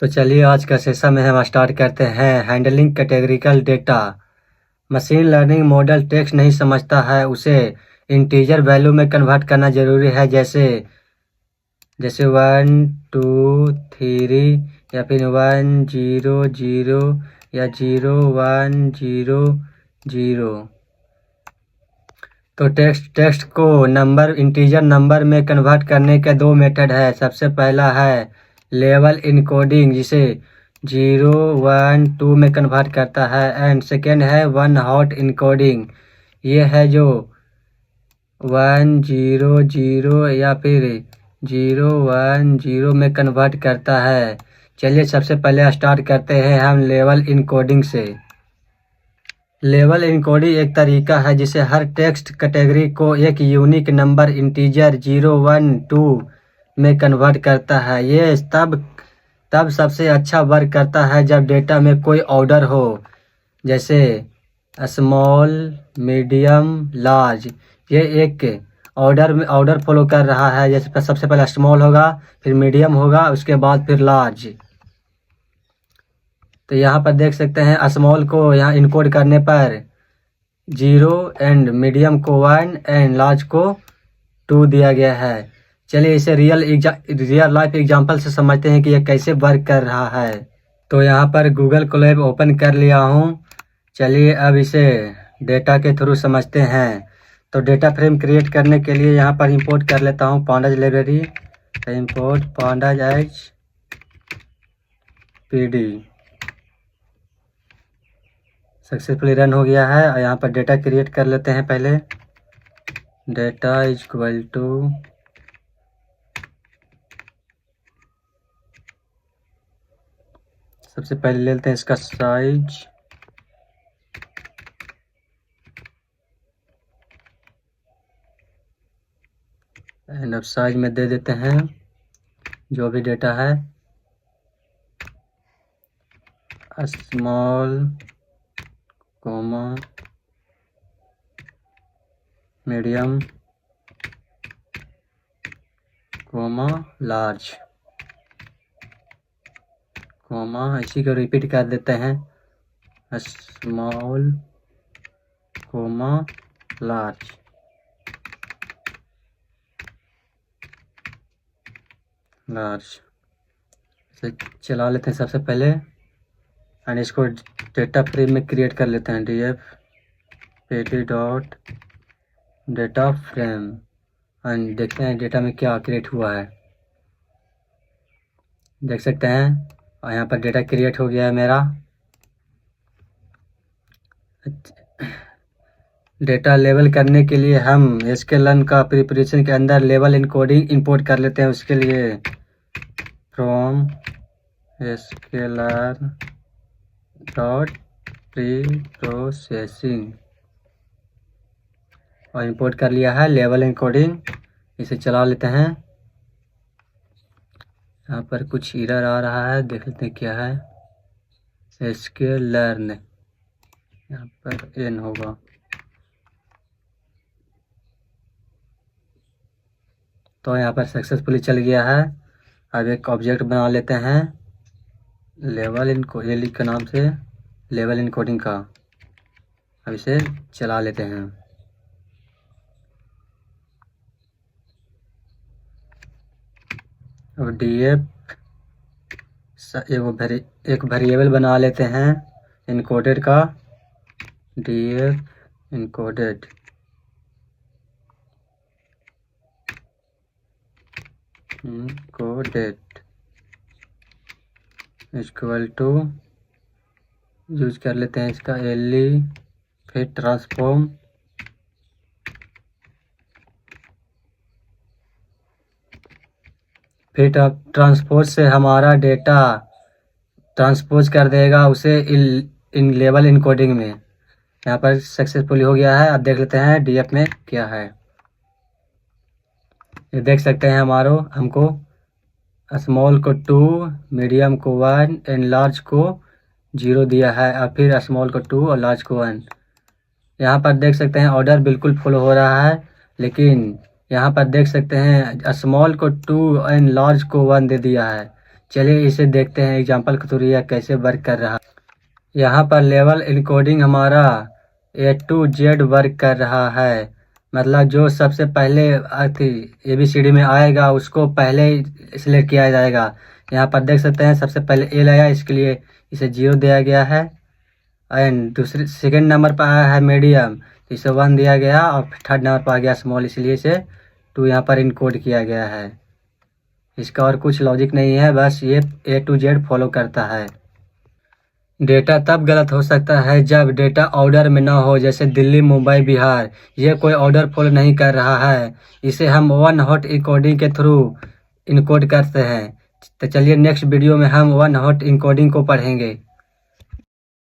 तो चलिए आज का सेशन में हम स्टार्ट करते हैं handling categorical data. Machine learning model text नहीं समझता है, उसे इंटीजर वैल्यू में कन्वर्ट करना जरूरी है, जैसे 1 2 3 या फिर 1 0 0 या 0 1 0 0। तो टेक्स्ट को इंटीजर नंबर में कन्वर्ट करने के दो मेथड है। सबसे पहला है लेवल इनकोडिंग, जिसे 0 1 2 में कन्वर्ट करता है, एंड सेकेंड है वन हॉट इनकोडिंग। ये है जो 1 0 0 या फिर 0 1 0 में कन्वर्ट करता है। चलिए सबसे पहले स्टार्ट करते हैं हम लेवल इनकोडिंग से। लेवल इनकोडिंग एक तरीका है जिसे हर टेक्स्ट कैटेगरी को एक यूनिक नंबर इंटीजर 0 1 2 में कन्वर्ट करता है। ये तब सबसे अच्छा वर्क करता है जब डेटा में कोई ऑर्डर हो, जैसे स्मॉल मीडियम लार्ज। ये एक ऑर्डर फॉलो कर रहा है, जैसे सबसे पहले स्मॉल होगा, फिर मीडियम होगा, उसके बाद फिर लार्ज। तो यहाँ पर देख सकते हैं स्मॉल को यहाँ इनकोड करने पर 0 एंड मीडियम को 1 एंड लार्ज को 2 दिया गया है। चलिए इसे रियल लाइफ एग्जांपल से समझते हैं कि ये कैसे वर्क कर रहा है। तो यहाँ पर गूगल कोलैब ओपन कर लिया हूँ। चलिए अब इसे डेटा के थ्रू समझते हैं। तो डेटा फ्रेम क्रिएट करने के लिए यहाँ पर इंपोर्ट कर लेता हूँ pandas library. Import pandas as pd successfully run हो गया है। और यहाँ पर डेटा क्रिएट कर लेते हैं। पहले डेटा इज इक्वल टू सबसे पहले ले लेते हैं इसका साइज, एंड अब साइज में दे देते हैं जो भी डेटा है small comma medium comma large comma, इसी को रिपीट कर देते हैं स्मॉल कॉमा लार्ज। इसे चला लेते हैं सबसे पहले, एंड इसको डेटा फ्रेम में क्रिएट कर लेते हैं। df dot data frame, and देखते हैं डेटा में क्या क्रिएट हुआ है। देख सकते हैं और यहाँ पर डेटा क्रिएट हो गया है मेरा। डेटा लेवल करने के लिए हम sklearn का प्रिपरेशन के अंदर लेवल इनकोडिंग इंपोर्ट कर लेते हैं। उसके लिए from sklearn dot pre processing और इंपोर्ट कर लिया है लेवल इनकोडिंग। इसे चला लेते हैं। यहाँ पर कुछ एरर आ रहा है, देख लेते हैं क्या है। sklearn यहाँ पर n होगा। तो यहाँ पर सक्सेसफुली चल गया है। अब एक ऑब्जेक्ट बना लेते हैं लेवल इनकोडिंग के नाम से, लेवल इनकोडिंग का। अब इसे चला लेते हैं। अब df एक वेरिएबल बना लेते हैं इनकोडेड का, df encoded equal to use कर लेते हैं इसका li फिर ट्रांसफॉर्म, फिर ट्रांसपोज से हमारा डेटा ट्रांसपोज कर देगा उसे इन लेवल इनकोडिंग में। यहाँ पर सक्सेसफुली हो गया है। अब देख लेते हैं df में क्या है। ये देख सकते हैं हमको स्मॉल को 2, मीडियम को 1 एंड लार्ज को 0 दिया है, और फिर स्मॉल को 2 और लार्ज को 1। यहाँ पर देख सकते हैं ऑर्डर बिल्कुल फॉलो हो रहा है, लेकिन यहाँ पर देख सकते हैं स्मॉल को 2 एंड लार्ज को 1 दे दिया है। चलिए इसे देखते हैं एग्जाम्पल के थ्रू यह कैसे वर्क कर रहा। यहाँ पर लेवल इनकोडिंग हमारा A to Z वर्क कर रहा है, मतलब जो सबसे पहले ABCD में आएगा उसको पहले सिलेक्ट किया जाएगा। यहाँ पर देख सकते हैं सबसे पहले L आया, इसके लिए इसे 0 दिया गया है। एंड दूसरे सेकंड नंबर पर आया है मीडियम, तो इसे 1 दिया गया, और थर्ड नंबर पर आ गया स्मॉल, इसलिए इसे 2 यहाँ पर इनकोड किया गया है। इसका और कुछ लॉजिक नहीं है, बस ये A to Z फॉलो करता है। डेटा तब गलत हो सकता है जब डेटा ऑर्डर में ना हो, जैसे दिल्ली, मुंबई, बिहार। ये कोई ऑर्डर फॉलो नहीं कर रहा है, इसे हम 1 हॉट इनकोडिंग के थ्रू इनकोड करते हैं। तो चलिए नेक्स्ट वीडियो में हम 1 हॉट इनकोडिंग को पढ़ेंगे।